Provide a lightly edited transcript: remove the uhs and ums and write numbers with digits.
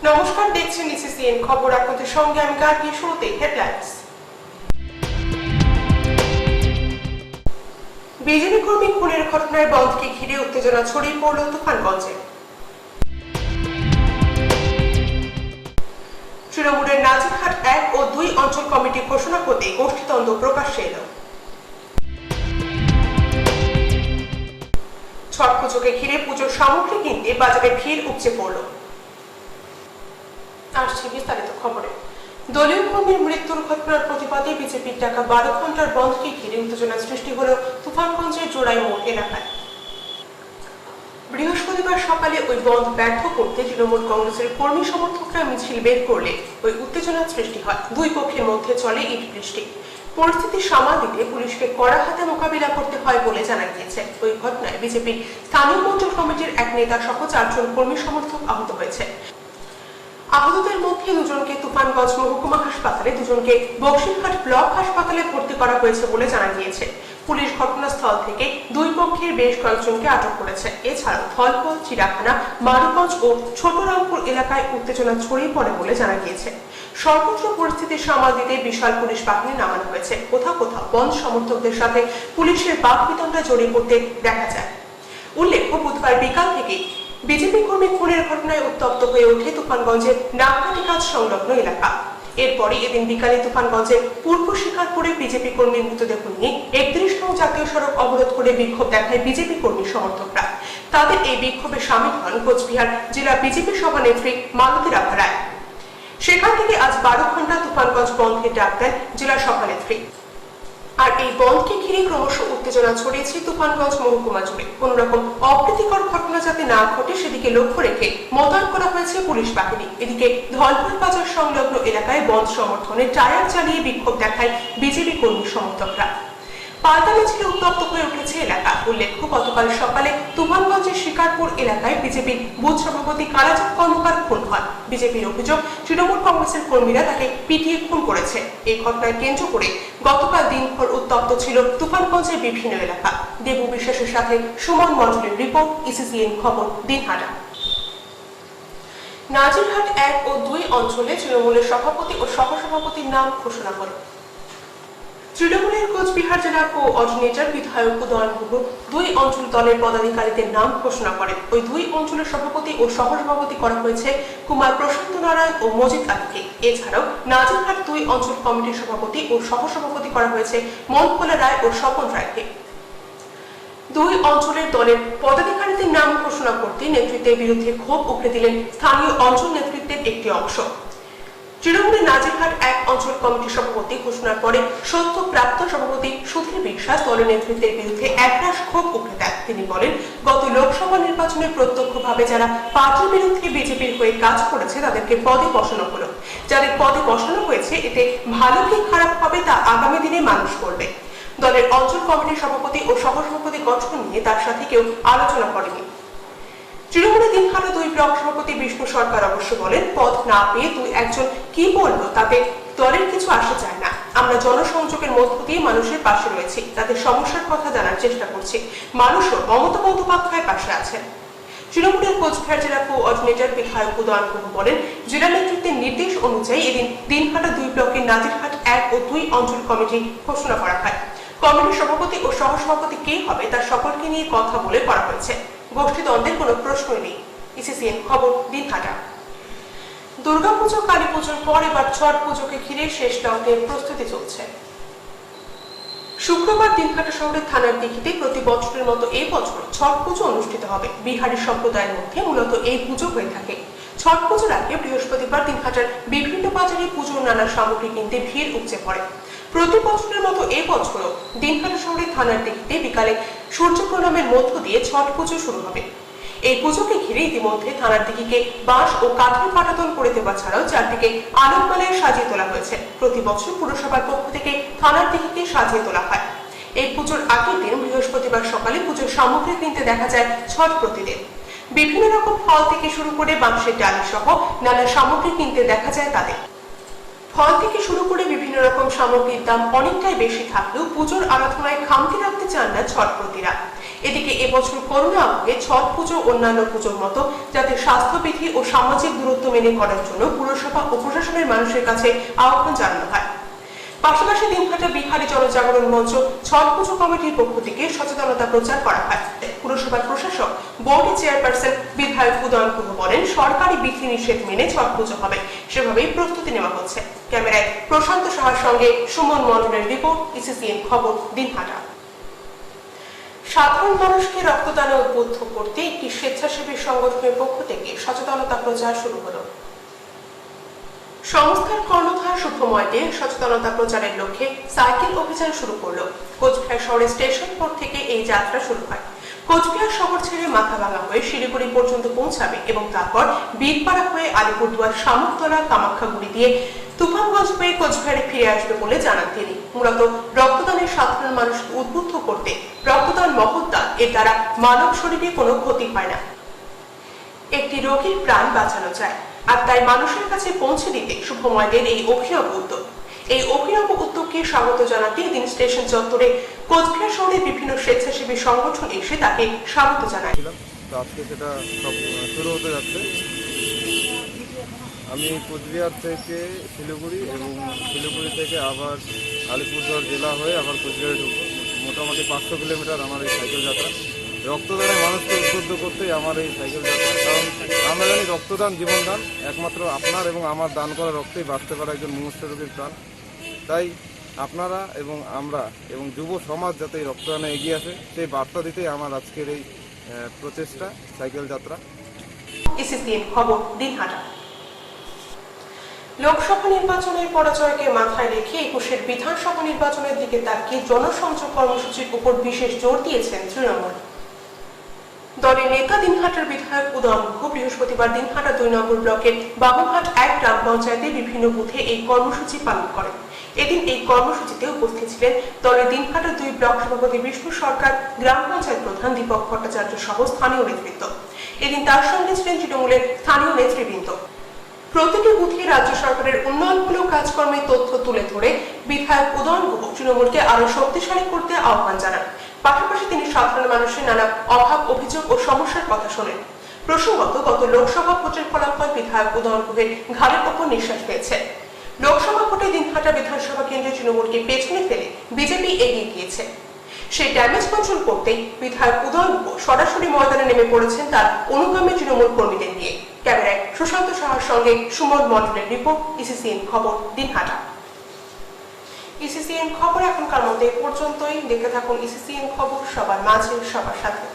নমস্কার, দেখছেন ইসিসিএন খবর। আপনাদের সঙ্গে আমি গার্গী। শুরুতে হেডলাইন্স। বিজেপি কর্মী খুনের ঘটনায় বন্ধকে ঘিরে উত্তেজনা ছড়িয়ে পড়ল তুফানগঞ্জে। তৃণমূলের নাজিরহাট 1 ও 2 অঞ্চল কমিটি ঘোষণা করতে গোষ্ঠীদ্বন্দ্ব প্রকাশ্যে এল। ছট পুজোকে ঘিরে পুজোর সামগ্রী কিনতে বাজারে ভিড় উপচে পড়ল। আসছে বিস্তারিত খবরে। দলীয় কর্মীর মৃত্যুর ঘটনার প্রতিবাদে বিজেপির ডাকা 12 ঘন্টার বন্ধকে ঘিরে উত্তেজনা সৃষ্টি হল তুফানগঞ্জের জোড়াই মোড় এলাকায়। বৃহস্পতিবার সকালে ওই বন্ধ ব্যর্থ করতে তৃণমূল কংগ্রেসের কর্মী সমর্থকরা মিছিল বের করলে ওই উত্তেজনার সৃষ্টি হয়। দুই পক্ষের মধ্যে চলে ইট বৃষ্টি। পরিস্থিতি সামাল দিতে পুলিশকে কড়া হাতে মোকাবিলা করতে হয় বলে জানা গিয়েছে। ওই ঘটনায় বিজেপির স্থানীয় মঞ্চল কমিটির এক নেতা সহ 4 জন কর্মী সমর্থক আহত হয়েছে। আহতদের মধ্যে 2 জনকে তুফানগঞ্জ মহকুমা হাসপাতালে, 2 জনকে বক্সিরহাট ব্লক হাসপাতালে ভর্তি করা হয়েছে বলে জানা গিয়েছে। পুলিশ ঘটনাস্থল থেকে দুই পক্ষের বেশ কয়েকজনকে আটক করেছে। এছাড়াও ধলপল, চিড়াখানা, মারুগঞ্জ ও ছোটরামপুর এলাকায় উত্তেজনা ছড়িয়ে পড়ে বলে জানা গিয়েছে। সর্বত্র পরিস্থিতি সামাল দিতে বিশাল পুলিশ বাহিনী নামানো হয়েছে। কোথাও কোথাও বন্ধ সমর্থকদের সাথে পুলিশের বাকবিতণ্ডা জড়িয়ে পড়তে দেখা যায়। উল্লেখ্য, বুধবার বিকাল থেকে বিজেপি কর্মী খুনের ঘটনায় উত্তপ্ত হয়ে ওঠে তুফানগঞ্জের নাগঘাটি কাজ সংলগ্ন এলাকা। এরপরই এদিন বিকালে তুফানগঞ্জের পূর্ব শিকারপুরে বিজেপি কর্মীর মৃতদেহ নিয়ে 31 নং জাতীয় সড়ক অবরোধ করে বিক্ষোভ দেখায় বিজেপি কর্মী সমর্থকরা। তাদের এই বিক্ষোভে সামিল হন কোচবিহার জেলা বিজেপি সভানেত্রী মালতী রাভা রায়। সেখান থেকে আজ 12 ঘন্টা তুফানগঞ্জ বন্ধের ডাক দেন জেলা সভানেত্রী। আর এই বন্ধকে ঘিরে ক্রমশ উত্তেজনা ছড়িয়েছে তুফানগঞ্জ মহকুমা জুড়ে। কোন রকম অপ্রীতিকর ঘটনা যাতে না ঘটে সেদিকে লক্ষ্য রেখে মোতায়েন করা হয়েছে পুলিশ বাহিনী। এদিকে ধলপুর বাজার সংলগ্ন এলাকায় বন্ধ সমর্থনে টায়ার চালিয়ে বিক্ষোভ দেখায় বিজেপি কর্মী সমর্থকরা। পাল্টা মিছিলে উত্তপ্ত হয়ে উঠেছে এলাকা। উল্লেখ্য, গতকাল সকালে তুফানগঞ্জের শিকারপুর এলাকায় বিজেপির বুথ সভাপতি কালাচাঁদ কর্মকার খুন হন। বিজেপির অভিযোগ, তৃণমূল কংগ্রেসের কর্মীরা তাকে পিটিয়ে খুন করেছে। এই ঘটনায় কেন্দ্র করে গতকাল দিনভর উত্তপ্ত ছিল তুফানগঞ্জের বিভিন্ন এলাকা। দেবু বিশ্বাসের সাথে সুমন মন্ডলের রিপোর্ট, ইসিসিএন খবর, দিনহাটা। নাজিরহাট 1 ও 2 অঞ্চলে তৃণমূলের সভাপতি ও সহসভাপতির নাম ঘোষণা করে তৃণমূলের কোচবিহার জেলার কোঅর্ডিনেটর বিধায়ক উদয়ন গুহ 2 অঞ্চল দলের পদাধিকারীদের নাম ঘোষণা করেন। ওই 2 অঞ্চলের সভাপতি ও সহসভাপতি করা হয়েছে কুমার প্রশান্ত নারায়ণ ও মজিদ আলীকে। এছাড়াও নাজিরহাট 2 অঞ্চল কমিটির সভাপতি ও সহসভাপতি করা হয়েছে মনখোলা রায় ও স্বপন রায়কে। 2 অঞ্চলের দলের পদাধিকারীদের নাম ঘোষণা করতে নেতৃত্বের বিরুদ্ধে ক্ষোভ উগরে দিলেন স্থানীয় অঞ্চল নেতৃত্বের একটি অংশ। তৃণমূলের নাজিরহাট 1 অঞ্চল কমিটির সভাপতি ঘোষণার পরে সদ্য প্রাপ্ত সভাপতি সুধীর বিশ্বাস দলের নেতৃত্বের বিরুদ্ধে একরাশ ক্ষোভ উগরে দেন। তিনি বলেন, গত লোকসভা নির্বাচনে প্রত্যক্ষভাবে যারা পার্টির বিরুদ্ধে বিজেপির হয়ে কাজ করেছে তাদেরকে পদে বসানো হলো। যাদের পদে বসানো হয়েছে এতে ভালো কি খারাপ হবে তা আগামী দিনে মানুষ করবে। দলের অঞ্চল কমিটির সভাপতি ও সহসভাপতি গঠন নিয়ে তার সাথে কেউ আলোচনা করেনি। তৃণমূলের দিনহাটা 2 ব্লক সভাপতি বিষ্ণু সরকার অবশ্য বলেন, পদ না পেয়ে 2-1 কি বললো তাতে দলের কিছু আসে যায় না। আমরা জনসংযোগের মধ্য দিয়ে মানুষের পাশে রয়েছি, তাদের সমস্যার কথা জানার চেষ্টা করছি। মানুষও মমতা বন্দ্যোপাধ্যায়ের পাশে আছেন। তৃণমূলের কোচবিহার জেলা কোঅর্ডিনেটর বিধায়ক উদয়ন গুহ বলেন, জেলা নেতৃত্বের নির্দেশ অনুযায়ী এদিন দিনহাটা 2 ব্লকের নাজিরহাট 1 ও 2 অঞ্চল কমিটি ঘোষণা করা হয়। কমিটির সভাপতি ও সহসভাপতি কে হবে তা সকলকে নিয়ে কথা বলে করা হয়েছে। গোষ্ঠীদ্বন্দ্বের কোনো প্রশ্নই নেই। ইসিসিএন খবর, দিনহাটা। দুর্গাপুজো, কালী পুজোর পর এবার ছট পুজোকে ঘিরে শেষ লগ্নের প্রস্তুতি চলছে। শুক্রবার দিনহাটা শহরের থানার দিঘিতে প্রতি বছরের মতো এই বছর ছট পুজো অনুষ্ঠিত হবে। বিহারি সম্প্রদায়ের মধ্যে মূলত এই পুজো হয়ে থাকে। ছট পুজোর আগে বৃহস্পতিবার দিনহাটার বিভিন্ন বাজারে পুজোর নানা সামগ্রী কিনতে ভিড় উপচে পড়ে। প্রতি বছরের মতো এই বছরও দিনহাটা শহরের থানার দিঘিতে বিকালে সূর্য প্রণামের মধ্য দিয়ে ছট পুজো শুরু হবে। এই পুজোকে ঘিরে ইতিমধ্যে থানার দিঘিকে বাঁশ ও কাঠের পাটাতন করে দেওয়া ছাড়াও চারদিকে আলোকমালায় সাজিয়ে তোলা হয়েছে। প্রতি বছর পুরসভার পক্ষ থেকে থানার দিঘিকে সাজিয়ে তোলা হয়। এই পুজোর আগের দিন বৃহস্পতিবার সকালে পুজোর সামগ্রী কিনতে দেখা যায় ছট প্রতিদিন। বিভিন্ন রকম ফল থেকে শুরু করে বাঁশের ডালি সহ নানা সামগ্রী কিনতে দেখা যায় তাদের। ফল থেকে শুরু করে বিভিন্ন রকম সামগ্রীর দাম অনেকটাই বেশি থাকলেও পুজোর আরাধনায় খামতি রাখতে চান না ছটপ্রতীরা। এদিকে এবছর করোনা আবহে ছট পুজো অন্যান্য পুজোর মতো যাতে স্বাস্থ্যবিধি ও সামাজিক দূরত্ব মেনে করার জন্য পুরসভা ও প্রশাসনের মানুষের কাছে আহ্বান জানানো হয়। পাশাপাশি দিনহাটা বিহারী জনজাগরণ মঞ্চ ছট পুজো কমিটির পক্ষ থেকে সচেতনতা প্রচার করা হয়। পুরসভার প্রশাসক বোর্ডের চেয়ারপারসন বিধায়ক উদয়ন গুহ বলেন, সরকারি বিধি নিষেধ মেনে ছট পুজো হবে, সেভাবেই প্রস্তুতি নেওয়া হচ্ছে। ক্যামেরায় প্রশান্ত সাহার সঙ্গে সুমন মন্ডলের রিপোর্ট, ইসিসিএন খবর, দিনহাটা। সাধারণ মানুষকে রক্তদানে উদ্বুদ্ধ করতে একটি স্বেচ্ছাসেবী সংগঠনের পক্ষ থেকে সচেতনতা প্রচার শুরু হলো। সংস্থার কর্ণধার শুভময় দে সচেতনতা প্রচারের লক্ষ্যে সাইকেল অভিযান শুরু করলো। কোচবিহার শহরের স্টেশন মোড় থেকে এই যাত্রা শুরু হয়। কোচবিহার শহর ছেড়ে মাথাভাঙা হয়ে শিলিগুড়ি পর্যন্ত পৌঁছাবে এবং তারপর বীরপাড়া হয়ে আলিপুরদুয়ার, শামুকতলা, কামাখ্যাগুড়ি দিয়ে তুফানগঞ্জ হয়ে কোচবিহারে ফিরে আসবে বলে জানান তিনি। মূলত রক্তদানের সাধারণ মানুষকে উদ্বুদ্ধ করতে, রক্তদান মহৎ দান, এর দ্বারা মানব শরীরে কোনো ক্ষতি হয় না, একটি রোগীর প্রাণ বাঁচানো যায়, আর তাই মানুষের কাছে পৌঁছে দিতে শুভময়দের এই অভিনব উদ্যোগ। এই অভিনব উদ্যোগকে স্বাগত জানাতে এদিন স্টেশন চত্বরে কোচবিহার শহরের বিভিন্ন স্বেচ্ছাসেবী সংগঠন এসে তাকে স্বাগত জানায়। আজকে সেটা সব শুরু হতে যাচ্ছে। আমি কোচবিহার থেকে শিলিগুড়ি এবং শিলিগুড়ি থেকে আবার আলিপুরদুয়ার জেলা হয়ে আবার কোচবিহারে ঢুকবো। মোটামুটি 500 কিলোমিটার আমার এই সাইকেল যাত্রা। রক্তদানের মানুষকে উদ্বুদ্ধ করতেই আমার এই সাইকেল যাত্রা, কারণ আমরা জানি রক্তদান জীবনদান, একমাত্র আপনার এবং আমার দান করা রক্তেই বাঁচতে পারে একজন মুমূর্ষু রোগীর প্রাণ। তাই আপনারা এবং আমরা এবং যুব সমাজ যাতে এই রক্তদানে এগিয়ে আসে, সেই বার্তা দিতেই আমার আজকের এই প্রচেষ্টা সাইকেল যাত্রা। ইসিসিএন খবর, দিনহাটা। লোকসভা নির্বাচনের পরাজয়কে মাথায় রেখে 21-এর বিধানসভা নির্বাচনের দিকে তাকিয়ে জনসংযোগ কর্মসূচির উপর বিশেষ জোর দিয়েছেন তৃণমূল দলের নেতা। দিনহাটার বিধায়ক উদয়ন গুহ বৃহস্পতিবার দিনহাটা 2 নম্বর ব্লকের বাবুঘাট 1 গ্রাম পঞ্চায়েতের বিভিন্ন বুথে এই কর্মসূচি পালন করেন। এদিন এই কর্মসূচিতে উপস্থিত ছিলেন দলের দিনহাটা 2 ব্লক সভাপতি বিষ্ণু সরকার, গ্রাম পঞ্চায়েত প্রধান দীপক ভট্টাচার্য সহ স্থানীয় নেতৃত্ব। এদিন তার সঙ্গে ছিলেন তৃণমূলের স্থানীয় নেতৃবৃন্দ। প্রতিটি বুথে রাজ্য সরকারের উন্নয়নমূলক কাজকর্মের তথ্য তুলে ধরে বিধায়ক উদয়ন গুহ তৃণমূলকে আরো শক্তিশালী করতে আহ্বান জানান। পাশাপাশি তিনি সাধারণ মানুষের নানা অভাব, অভিযোগ ও সমস্যার কথা শোনেন। প্রসঙ্গত, গত লোকসভা ভোটের ফলাফল বিধায়ক উদয়ন গুহের ঘাড়ের ওপর নিঃশ্বাস ফেলছে। লোকসভা ভোটে দিনহাটা বিধানসভা কেন্দ্রে তৃণমূলকে পেছনে ফেলে বিজেপি এগিয়ে গিয়েছে। সেই ড্যামেজ কন্ট্রোল করতেই বিধায়ক উদয়ন গুহ সরাসরি ময়দানে নেমে পড়েছেন তার অনুগামী তৃণমূল কর্মীদের নিয়ে। ক্যামেরায় সুশান্ত সাহার সঙ্গে সুমন মন্ডলের রিপোর্ট, ইসিসিএন খবর, দিনহাটা। ইসিসিএন খবর এখনকার মতো এ পর্যন্তই। দেখতে থাকুন ইসিসিএন খবর, সবার মাঝে সবার সাথে।